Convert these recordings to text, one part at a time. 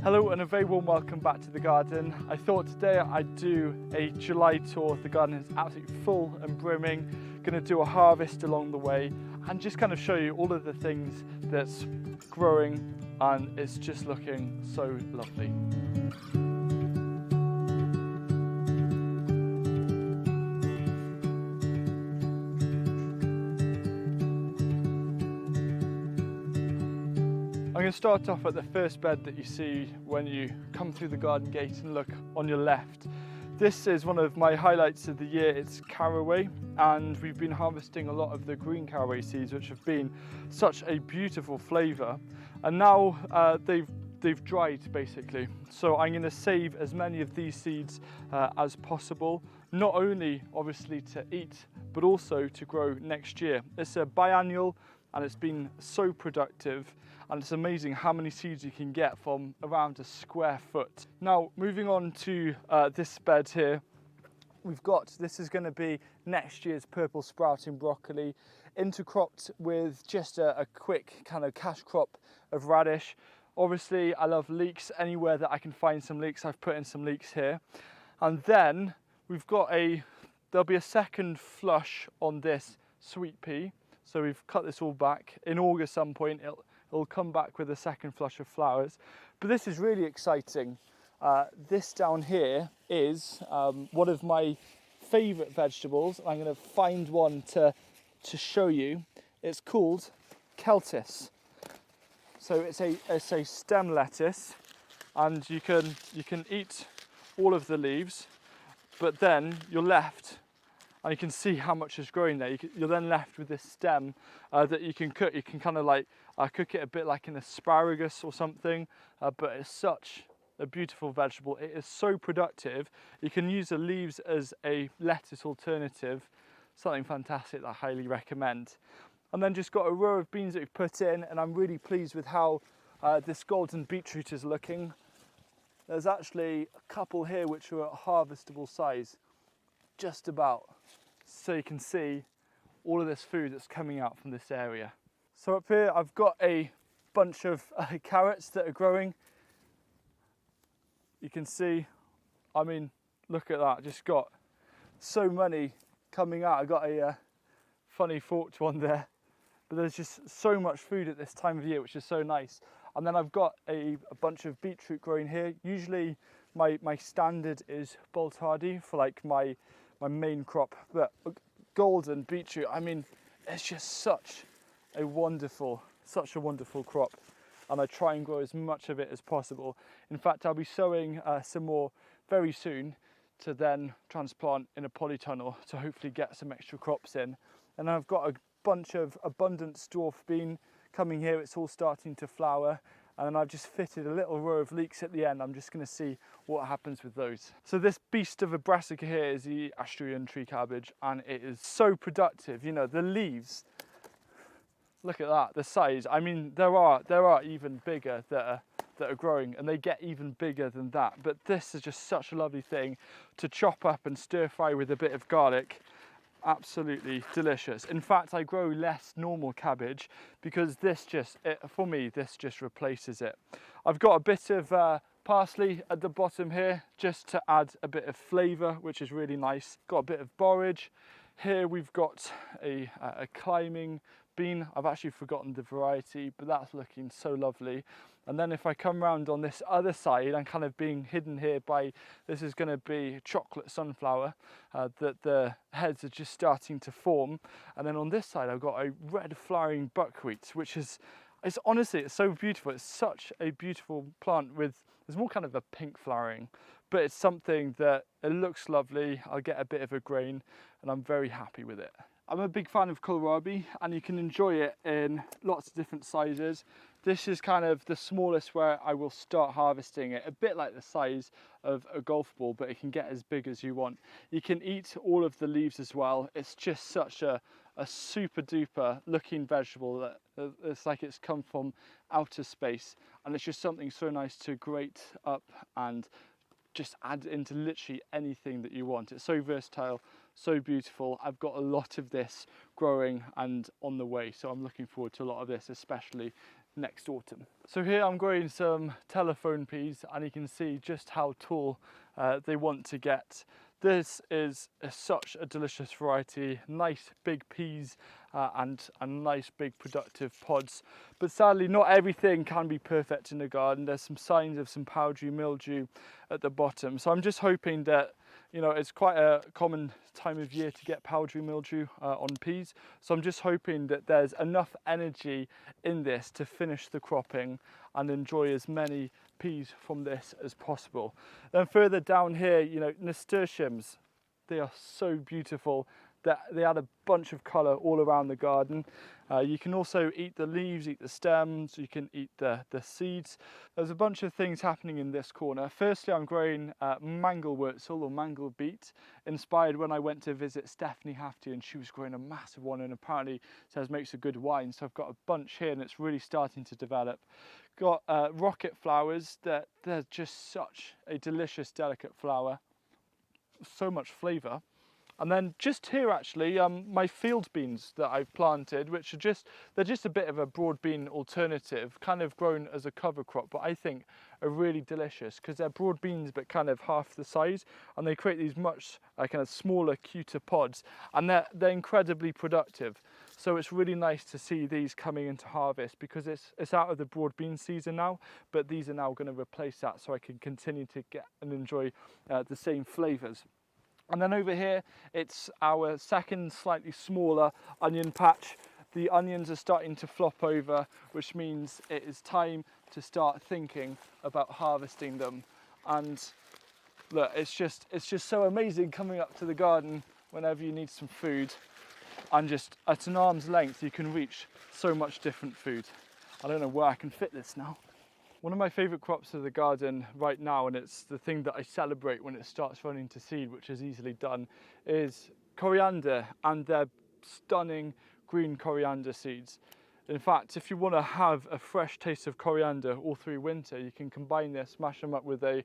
Hello and a very warm welcome back to the garden. I thought today I'd do a July tour. The garden is absolutely full and brimming. Going to do a harvest along the way and just kind of show you all of the things that's growing, and it's just looking so lovely. I'm going to start off at the first bed that you see when you come through the garden gate and look on your left. This is one of my highlights of the year. It's caraway, and we've been harvesting a lot of the green caraway seeds, which have been such a beautiful flavour, and now they've dried basically. So I'm going to save as many of these seeds as possible, not only obviously to eat but also to grow next year. It's a biannual and it's been so productive, and it's amazing how many seeds you can get from around a square foot. Now moving on to this bed here, this is going to be next year's purple sprouting broccoli, intercropped with just a quick kind of cash crop of radish. Obviously I love leeks. Anywhere that I can find some leeks, I've put in some leeks here. And then there'll be a second flush on this sweet pea. So we've cut this all back. In August some point it'll come back with a second flush of flowers. But this is really exciting. This down here is one of my favourite vegetables. I'm going to find one to show you. It's called Celtis. So it's a stem lettuce, and you can eat all of the leaves, but then you're left, and you can see how much is growing there. You're then left with this stem that you can cook. You can kind of like cook it a bit like an asparagus or something, but it's such a beautiful vegetable. It is so productive. You can use the leaves as a lettuce alternative. Something fantastic that I highly recommend. And then just got a row of beans that we've put in, and I'm really pleased with how this golden beetroot is looking. There's actually a couple here which are at harvestable size, just about. So you can see all of this food that's coming out from this area. So up here I've got a bunch of carrots that are growing. You can see, I mean, look at that, just got so many coming out. I got a funny forked one there, but there's just so much food at this time of year, which is so nice. And then I've got a bunch of beetroot growing here. Usually my standard is Bolt Hardy for like my main crop, but golden beetroot, I mean, it's just such a wonderful crop, and I try and grow as much of it as possible. In fact, I'll be sowing some more very soon to then transplant in a polytunnel to hopefully get some extra crops in. And I've got a bunch of abundant dwarf bean coming here. It's all starting to flower, and then I've just fitted a little row of leeks at the end. I'm just going to see what happens with those. So this beast of a brassica here is the Asturian tree cabbage, and it is so productive. You know, the leaves, look at that, the size. I mean, there are even bigger that are growing, and they get even bigger than that. But this is just such a lovely thing to chop up and stir fry with a bit of garlic. Absolutely delicious. In fact, I grow less normal cabbage because for me this just replaces it. I've got a bit of parsley at the bottom here just to add a bit of flavour, which is really nice. Got a bit of borage. Here we've got a climbing bean. I've actually forgotten the variety, but that's looking so lovely. And then if I come round on this other side, I'm kind of being hidden here by, this is going to be chocolate sunflower that the heads are just starting to form. And then on this side I've got a red flowering buckwheat, which is, honestly, it's so beautiful. It's such a beautiful plant there's more kind of a pink flowering, but it's something that it looks lovely. I'll get a bit of a grain and I'm very happy with it. I'm a big fan of kohlrabi, and you can enjoy it in lots of different sizes. This is kind of the smallest where I will start harvesting it, a bit like the size of a golf ball, but it can get as big as you want. You can eat all of the leaves as well. It's just such a super duper looking vegetable that it's like it's come from outer space, and it's just something so nice to grate up and just add into literally anything that you want. It's so versatile, so beautiful. I've got a lot of this growing and on the way, so I'm looking forward to a lot of this, especially next autumn. So here I'm growing some telephone peas, and you can see just how tall they want to get. This is such a delicious variety, nice big peas and nice big productive pods. But sadly not everything can be perfect in the garden. There's some signs of some powdery mildew at the bottom. So I'm just hoping that, you know, it's quite a common time of year to get powdery mildew on peas. So I'm just hoping that there's enough energy in this to finish the cropping and enjoy as many peas from this as possible. Then further down here, you know, nasturtiums, they are so beautiful. They add a bunch of colour all around the garden. You can also eat the leaves, eat the stems, you can eat the seeds. There's a bunch of things happening in this corner. Firstly, I'm growing mangelwurzel or mangle beet, inspired when I went to visit Stephanie Hafty, and she was growing a massive one, and apparently says makes a good wine. So I've got a bunch here and it's really starting to develop. Got rocket flowers, they're just such a delicious, delicate flower. So much flavour. And then just here actually, my field beans that I've planted, which are they're just a bit of a broad bean alternative, kind of grown as a cover crop, but I think are really delicious because they're broad beans but kind of half the size, and they create these much kind of smaller, cuter pods, and they're incredibly productive. So it's really nice to see these coming into harvest because it's out of the broad bean season now, but these are now going to replace that, so I can continue to get and enjoy the same flavours. And then over here, it's our second slightly smaller onion patch. The onions are starting to flop over, which means it is time to start thinking about harvesting them. And look, it's just so amazing coming up to the garden whenever you need some food. And just at an arm's length, you can reach so much different food. I don't know where I can fit this now. One of my favourite crops of the garden right now, and it's the thing that I celebrate when it starts running to seed, which is easily done, is coriander and their stunning green coriander seeds. In fact, if you want to have a fresh taste of coriander all through winter, you can combine this, mash them up with a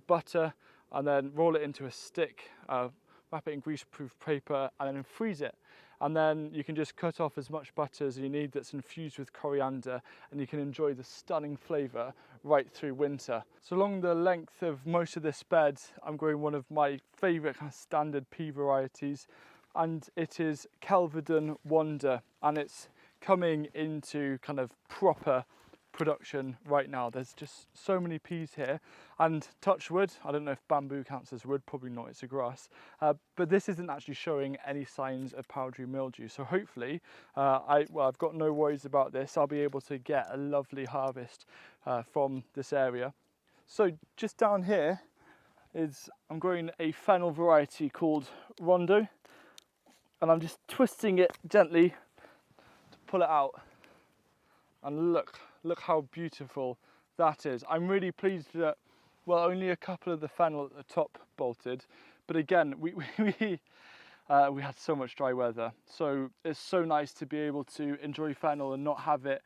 butter, and then roll it into a stick, wrap it in greaseproof paper, and then freeze it. And then you can just cut off as much butter as you need that's infused with coriander, and you can enjoy the stunning flavour right through winter. So along the length of most of this bed, I'm growing one of my favourite kind of standard pea varieties, and it is Kelvedon Wonder, and it's coming into kind of proper production right now. There's just so many peas here, and touch wood, I don't know if bamboo counts as wood, probably not, it's a grass, but this isn't actually showing any signs of powdery mildew, so hopefully I've got no worries about this. I'll be able to get a lovely harvest from this area. So just down here I'm growing a fennel variety called Rondo, and I'm just twisting it gently to pull it out, and look how beautiful that is. I'm really pleased that, well, only a couple of the fennel at the top bolted, but again, we had so much dry weather, so it's so nice to be able to enjoy fennel and not have it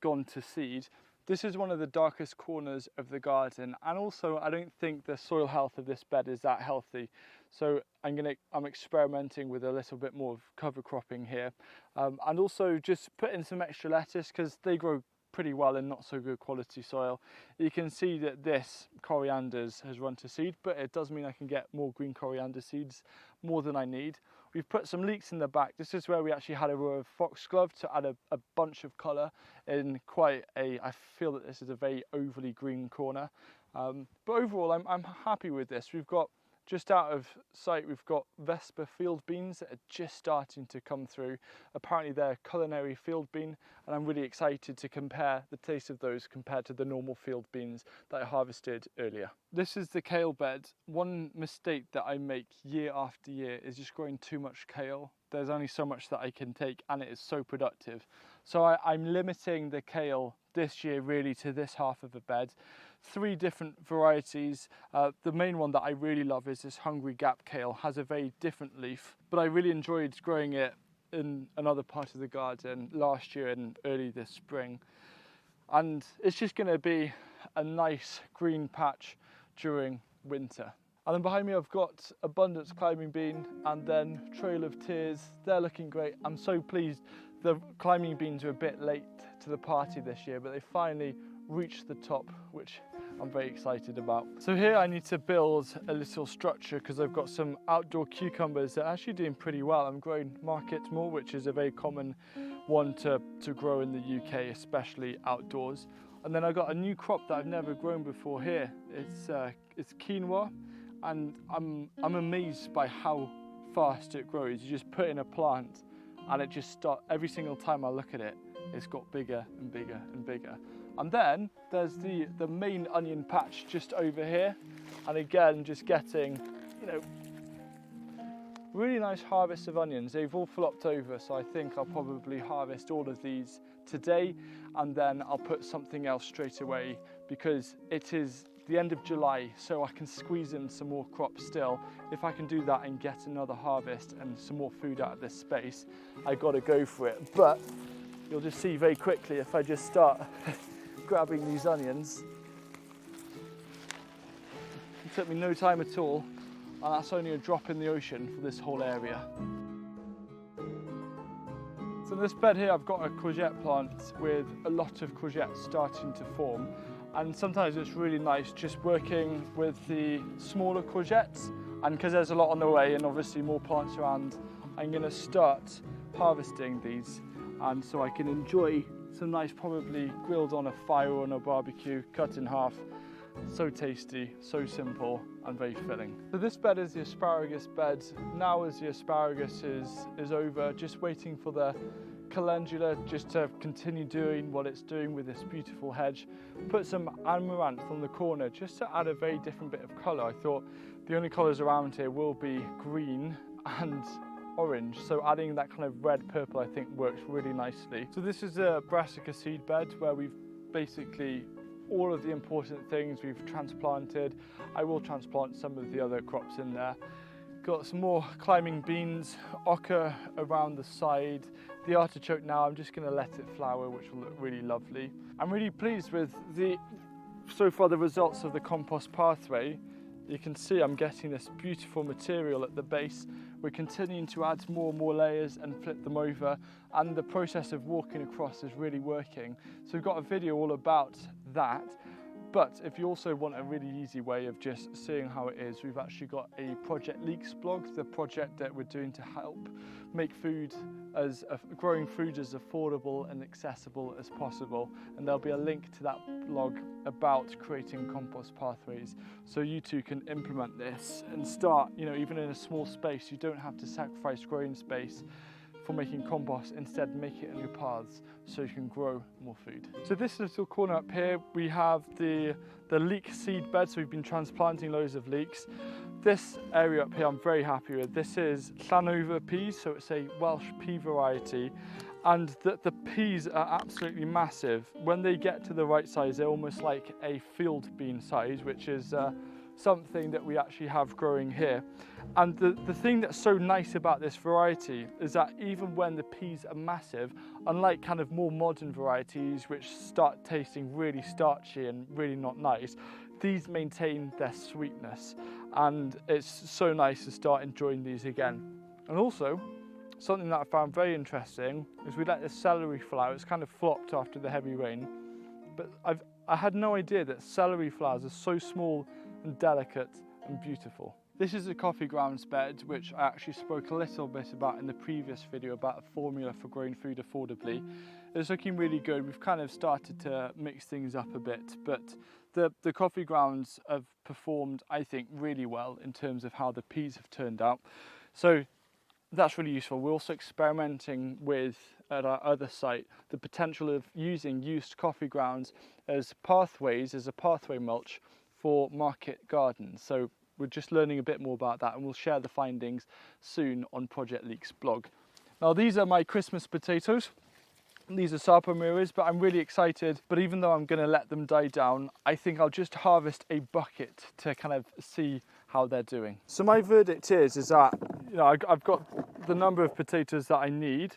gone to seed. This is one of the darkest corners of the garden, and also I don't think the soil health of this bed is that healthy, so I'm experimenting with a little bit more of cover cropping here, and also just put in some extra lettuce because they grow pretty well in not so good quality soil. You can see that this coriander has run to seed, but it does mean I can get more green coriander seeds, more than I need. We've put some leeks in the back. This is where we actually had a row of foxglove to add a bunch of colour in I feel that this is a very overly green corner. But overall, I'm happy with this. We've got, just out of sight, we've got Vesper field beans that are just starting to come through. Apparently they're culinary field bean, and I'm really excited to compare the taste of those compared to the normal field beans that I harvested earlier. This is the kale bed. One mistake that I make year after year is just growing too much kale. There's only so much that I can take, and it is so productive. So I'm limiting the kale this year really to this half of the bed. 3 different varieties. The main one that I really love is this Hungry Gap kale. Has a very different leaf, but I really enjoyed growing it in another part of the garden last year and early this spring. And it's just going to be a nice green patch during winter. And then behind me I've got Abundance Climbing Bean and then Trail of Tears. They're looking great. I'm so pleased The climbing beans are a bit late to the party this year, but they finally reached the top, which I'm very excited about. So here I need to build a little structure because I've got some outdoor cucumbers that are actually doing pretty well. I'm growing market more, which is a very common one to grow in the UK, especially outdoors. And then I got a new crop that I've never grown before here. It's quinoa, and I'm amazed by how fast it grows. You just put in a plant and it just starts, every single time I look at it, it's got bigger and bigger and bigger. And then there's the main onion patch just over here. And again, just getting, you know, really nice harvest of onions. They've all flopped over, so I think I'll probably harvest all of these today, and then I'll put something else straight away because it is the end of July, so I can squeeze in some more crops still. If I can do that and get another harvest and some more food out of this space, I gotta go for it. But you'll just see very quickly if I just start grabbing these onions. It took me no time at all, and that's only a drop in the ocean for this whole area. So in this bed here I've got a courgette plant with a lot of courgettes starting to form, and sometimes it's really nice just working with the smaller courgettes, and because there's a lot on the way and obviously more plants around, I'm going to start harvesting these, and so I can enjoy some nice, probably grilled on a fire or on a barbecue, cut in half. So tasty, so simple and very filling. So this bed is the asparagus bed. Now as the asparagus is over, just waiting for the calendula just to continue doing what it's doing with this beautiful hedge. Put some amaranth on the corner just to add a very different bit of colour. I thought the only colours around here will be green and orange, so adding that kind of red purple I think works really nicely. So this is a brassica seed bed where we've basically all of the important things we've transplanted. I will transplant some of the other crops in there. Got some more climbing beans, ochre around the side. The artichoke now, I'm just going to let it flower, which will look really lovely. I'm really pleased with so far the results of the compost pathway. You can see I'm getting this beautiful material at the base. We're continuing to add more and more layers and flip them over, and the process of walking across is really working. So we've got a video all about that. But if you also want a really easy way of just seeing how it is, we've actually got a Project Leeks blog, the project that we're doing to help make growing food as affordable and accessible as possible. And there'll be a link to that blog about creating compost pathways, so you too can implement this and start, you know, even in a small space. You don't have to sacrifice growing space for making compost, instead make it in your paths so you can grow more food. So this little corner up here, we have the leek seed bed, so we've been transplanting loads of leeks. This area up here I'm very happy with. This is Llanover peas, so it's a Welsh pea variety, and the peas are absolutely massive. When they get to the right size, they're almost like a field bean size, which is something that we actually have growing here. And the thing that's so nice about this variety is that even when the peas are massive, unlike kind of more modern varieties which start tasting really starchy and really not nice, these maintain their sweetness, and it's so nice to start enjoying these again. And also, something that I found very interesting is we let this celery flower. It's kind of flopped after the heavy rain, but I had no idea that celery flowers are so small and delicate and beautiful. This is a coffee grounds bed, which I actually spoke a little bit about in the previous video about a formula for growing food affordably. It's looking really good. We've kind of started to mix things up a bit, but the coffee grounds have performed, I think, really well in terms of how the peas have turned out. So that's really useful. We're also experimenting with, at our other site, the potential of using used coffee grounds as pathways, as a pathway mulch for market gardens. So we're just learning a bit more about that, and we'll share the findings soon on Project Leeks blog. Now these are my Christmas potatoes. These are sapamiris, but I'm really excited. But even though I'm going to let them die down, I think I'll just harvest a bucket to kind of see how they're doing. So my verdict is that, you know, I've got the number of potatoes that I need,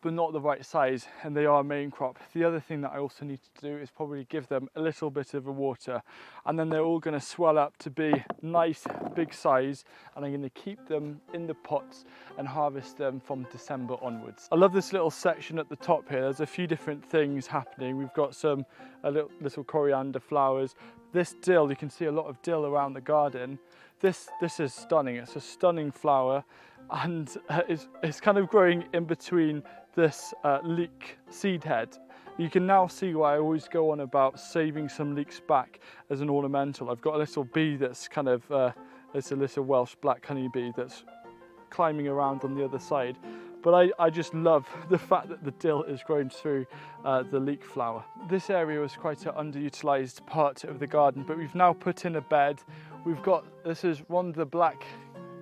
but not the right size, and they are a main crop. The other thing that I also need to do is probably give them a little bit of a water, and then they're all going to swell up to be nice big size, and I'm going to keep them in the pots and harvest them from December onwards. I love this little section at the top here. There's a few different things happening. We've got some little coriander flowers. This dill, you can see a lot of dill around the garden. This is stunning. It's a stunning flower, and it's kind of growing in between this leek seed head. You can now see why I always go on about saving some leeks back as an ornamental. I've got a little bee that's kind of, it's a little Welsh black honeybee that's climbing around on the other side. But I just love the fact that the dill is growing through the leek flower. This area was quite an underutilised part of the garden, but we've now put in a bed. This is Rhonda Black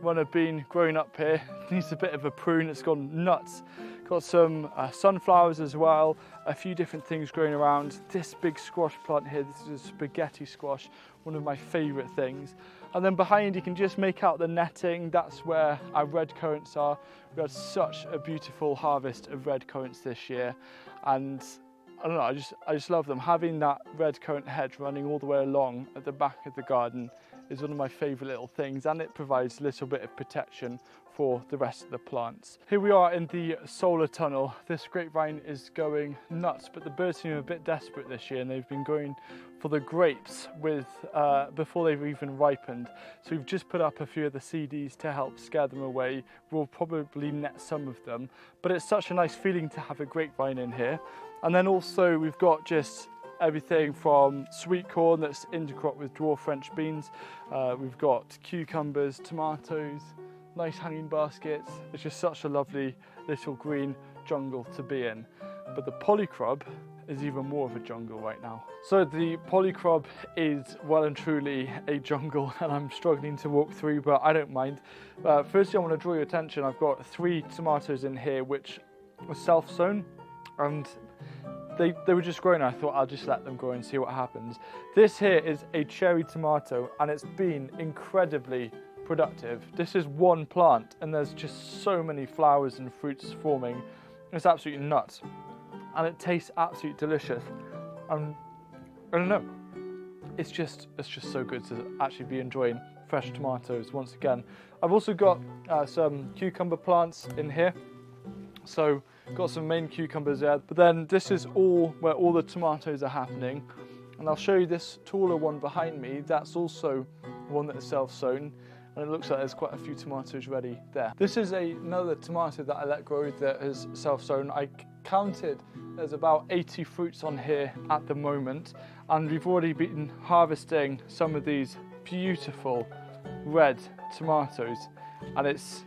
runner bean growing up here. It needs a bit of a prune, it's gone nuts. Got some sunflowers as well, a few different things growing around. This big squash plant here, this is a spaghetti squash, one of my favourite things. And then behind you can just make out the netting, that's where our red currants are. We had such a beautiful harvest of red currants this year, and I don't know, I just love them. Having that red currant hedge running all the way along at the back of the garden is one of my favourite little things, and it provides a little bit of protection for the rest of the plants. Here we are in the solar tunnel. This grapevine is going nuts, but the birds seem a bit desperate this year, and they've been going for the grapes before they've even ripened. So we've just put up a few of the CDs to help scare them away. We'll probably net some of them, but it's such a nice feeling to have a grapevine in here. And then also we've got just everything from sweet corn that's intercrop with dwarf French beans. We've got cucumbers, tomatoes, nice hanging baskets. It's just such a lovely little green jungle to be in. But the polycrop is even more of a jungle right now. So the polycrop is well and truly a jungle, and I'm struggling to walk through, but I don't mind. Firstly, I want to draw your attention. I've got 3 tomatoes in here which were self-sown, and they were just growing. I thought I'll just let them grow and see what happens. This here is a cherry tomato, and it's been incredibly productive. This is one plant, and there's just so many flowers and fruits forming. It's absolutely nuts, and it tastes absolutely delicious. I don't know. It's just so good to actually be enjoying fresh tomatoes once again. I've also got some cucumber plants in here. So got some main cucumbers there, but then this is all where all the tomatoes are happening. And I'll show you this taller one behind me. That's also one that is self-sown, and it looks like there's quite a few tomatoes ready there. This is another tomato that I let grow that is self-sown. I counted there's about 80 fruits on here at the moment, and we've already been harvesting some of these beautiful red tomatoes, and it's,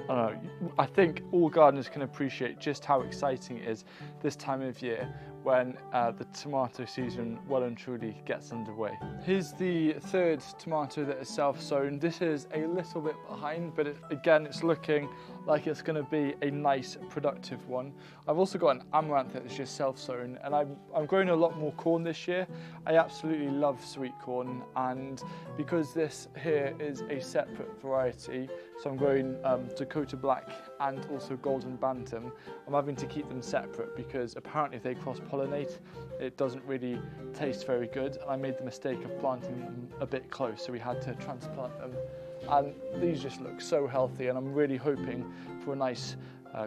I don't know, I think all gardeners can appreciate just how exciting it is this time of year when the tomato season well and truly gets underway. Here's the 3rd tomato that is self-sown. This is a little bit behind, but again, it's looking like it's going to be a nice, productive one. I've also got an amaranth that is just self-sown, and I'm growing a lot more corn this year. I absolutely love sweet corn, and because this here is a separate variety, so I'm growing Dakota Black and also Golden Bantam, I'm having to keep them separate because apparently if they cross-pollinate, it doesn't really taste very good, and I made the mistake of planting them a bit close, so we had to transplant them. And these just look so healthy, and I'm really hoping for a nice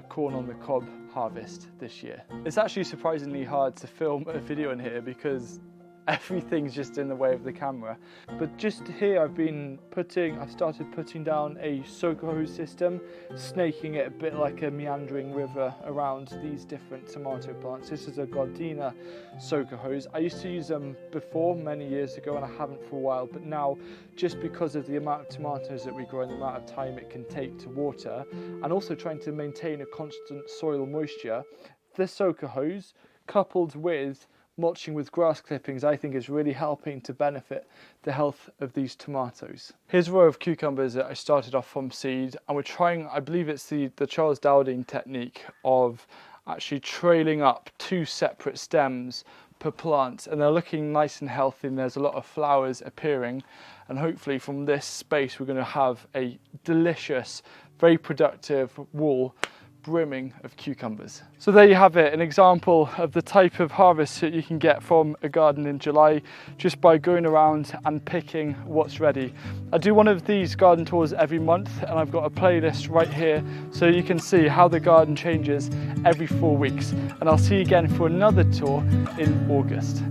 corn on the cob harvest this year. It's actually surprisingly hard to film a video in here because everything's just in the way of the camera. But just here I've started putting down a soaker hose system, snaking it a bit like a meandering river around these different tomato plants. This is a Gardena soaker hose. I used to use them before many years ago, and I haven't for a while, but now just because of the amount of tomatoes that we grow and the amount of time it can take to water, and also trying to maintain a constant soil moisture, this soaker hose coupled with mulching with grass clippings, I think is really helping to benefit the health of these tomatoes. Here's a row of cucumbers that I started off from seed, and we're trying, I believe it's the Charles Dowding technique of actually trailing up 2 separate stems per plant, and they're looking nice and healthy, and there's a lot of flowers appearing, and hopefully from this space we're going to have a delicious, very productive wall brimming of cucumbers. So there you have it, an example of the type of harvest that you can get from a garden in July just by going around and picking what's ready. I do one of these garden tours every month, and I've got a playlist right here so you can see how the garden changes every 4 weeks. And I'll see you again for another tour in August.